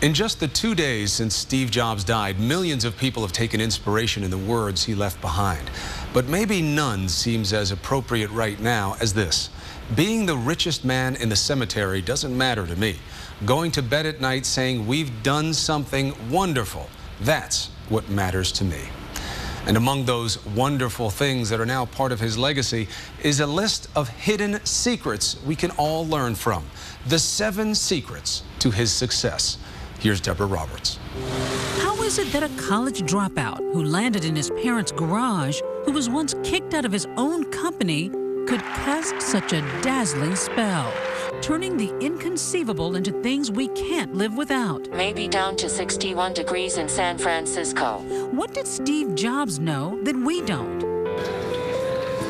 In just the 2 days since Steve Jobs died, millions of people have taken inspiration in the words he left behind. But maybe none seems as appropriate right now as this. Being the richest man in the cemetery doesn't matter to me. Going to bed at night saying we've done something wonderful, that's what matters to me. And among those wonderful things that are now part of his legacy is a list of hidden secrets we can all learn from. The 7 secrets to his success. Here's Deborah Roberts. How is it that a college dropout who landed in his parents' garage, who was once kicked out of his own company, could cast such a dazzling spell, turning the inconceivable into things we can't live without? Maybe down to 61 degrees in San Francisco. What did Steve Jobs know that we don't?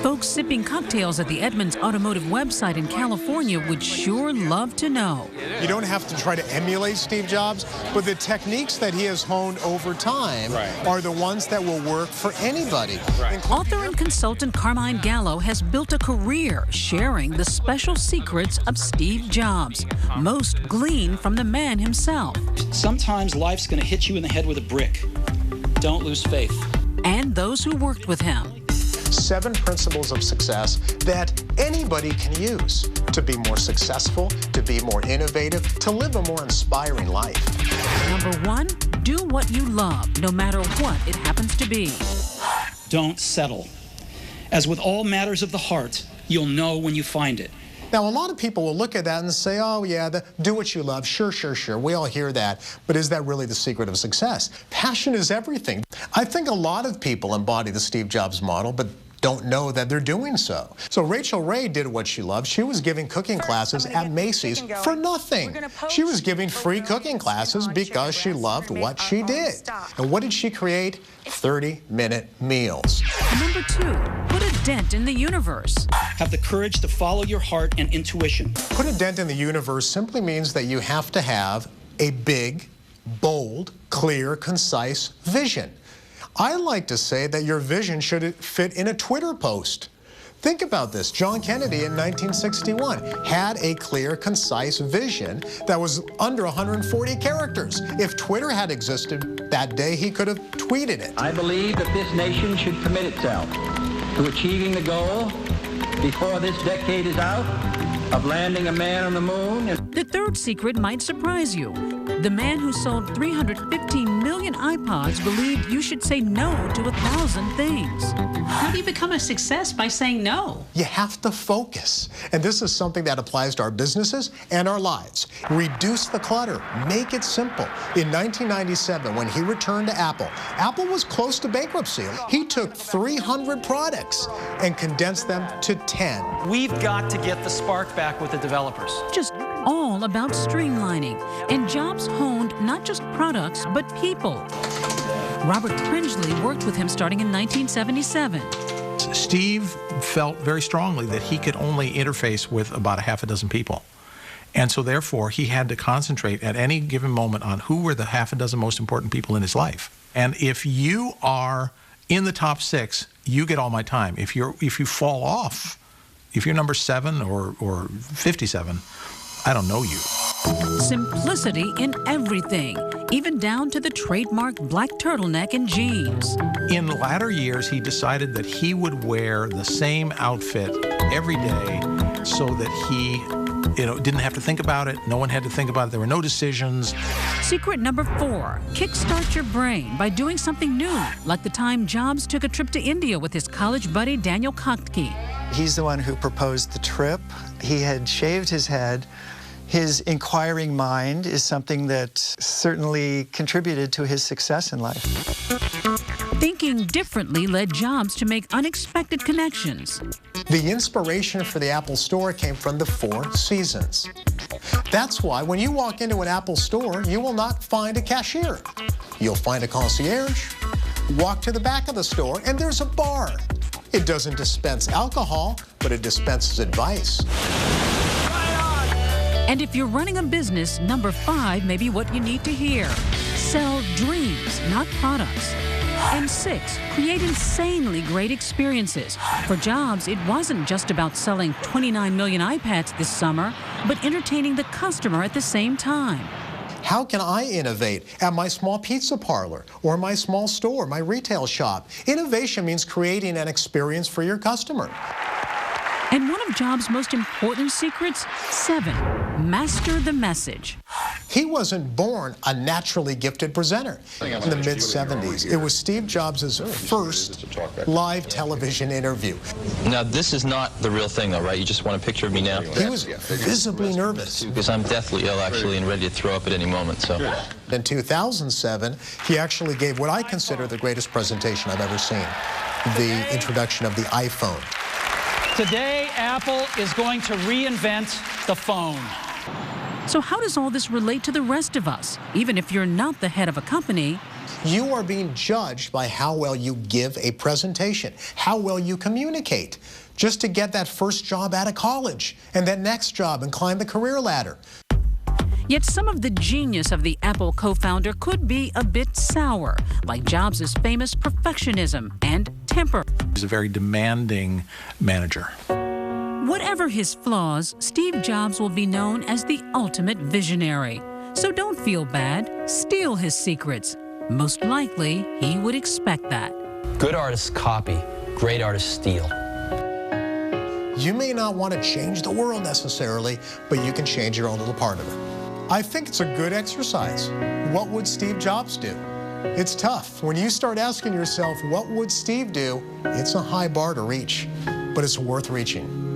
Folks sipping cocktails at the Edmunds Automotive website in California would sure love to know. You don't have to try to emulate Steve Jobs, but the techniques that he has honed over time are the ones that will work for anybody. Author and consultant Carmine has built a career sharing the special secrets of Steve Jobs, most gleaned from the man himself. Sometimes life's going to hit you in the head with a brick. Don't lose faith. And those who worked with him. 7 principles of success that anybody can use to be more successful, to be more innovative, to live a more inspiring life. Number 1, do what you love, no matter what it happens to be. Don't settle. As with all matters of the heart, you'll know when you find it. Now, a lot of people will look at that and say, oh, yeah, do what you love. Sure, sure, sure. We all hear that. But is that really the secret of success? Passion is everything. I think a lot of people embody the Steve Jobs model, but don't know that they're doing so. So Rachel Ray did what she loved. She was giving cooking classes at Macy's for nothing. She was giving free cooking classes because she loved what she did. And what did she create? 30-minute meals. Number 2, put a dent in the universe. Have the courage to follow your heart and intuition. Put a dent in the universe simply means that you have to have a big, bold, clear, concise vision. I like to say that your vision should fit in a Twitter post. Think about this. John Kennedy in 1961 had a clear, concise vision that was under 140 characters. If Twitter had existed that day, he could have tweeted it. I believe that this nation should commit itself to achieving the goal before this decade is out of landing a man on the moon. The 3rd secret might surprise you. The man who sold 315 million iPods believed you should say no to 1,000 things. How do you become a success by saying no? You have to focus. And this is something that applies to our businesses and our lives. Reduce the clutter. Make it simple. In 1997, when he returned to Apple, Apple was close to bankruptcy. He took 300 products and condensed them to 10. We've got to get the spark back with the developers. Just all about streamlining. And Jobs honed not just products, but people. Robert Pringley worked with him starting in 1977. Steve felt very strongly that he could only interface with about a half a dozen people. And so therefore, he had to concentrate at any given moment on who were the half a dozen most important people in his life. And if you are in the top 6, you get all my time. If you fall off, if you're number 7 or 57, I don't know you. Simplicity in everything, even down to the trademark black turtleneck and jeans. In latter years, he decided that he would wear the same outfit every day so that he didn't have to think about it. No one had to think about it. There were no decisions. Secret number 4, kickstart your brain by doing something new, like the time Jobs took a trip to India with his college buddy Daniel Kottke. He's the one who proposed the trip. He had shaved his head. His inquiring mind is something that certainly contributed to his success in life. Thinking differently led Jobs to make unexpected connections. The inspiration for the Apple Store came from the 4 seasons. That's why when you walk into an Apple store, you will not find a cashier. You'll find a concierge. Walk to the back of the store, and there's a bar. It doesn't dispense alcohol, but it dispenses advice. And if you're running a business, number 5 may be what you need to hear. Sell dreams, not products. And 6, create insanely great experiences. For Jobs, it wasn't just about selling 29 million iPads this summer, but entertaining the customer at the same time. How can I innovate at my small pizza parlor or my small store, my retail shop? Innovation means creating an experience for your customer. And one of Jobs' most important secrets, 7, master the message. He wasn't born a naturally gifted presenter. In the mid-70s, it was Steve Jobs' first live television interview. Now, this is not the real thing, though, right? You just want a picture of me now? He was visibly nervous. Because I'm deathly ill, actually, and ready to throw up at any moment, so. In 2007, he actually gave what I consider the greatest presentation I've ever seen, the introduction of the iPhone. Today, Apple is going to reinvent the phone. So how does all this relate to the rest of us? Even if you're not the head of a company, you are being judged by how well you give a presentation, how well you communicate, just to get that first job out of college and that next job and climb the career ladder. Yet some of the genius of the Apple co-founder could be a bit sour, like Jobs' famous perfectionism and temper. He's a very demanding manager. Whatever his flaws, Steve Jobs will be known as the ultimate visionary. So don't feel bad. Steal his secrets. Most likely, he would expect that. Good artists copy. Great artists steal. You may not want to change the world necessarily, but you can change your own little part of it. I think it's a good exercise. What would Steve Jobs do? It's tough. When you start asking yourself, what would Steve do? It's a high bar to reach, but it's worth reaching.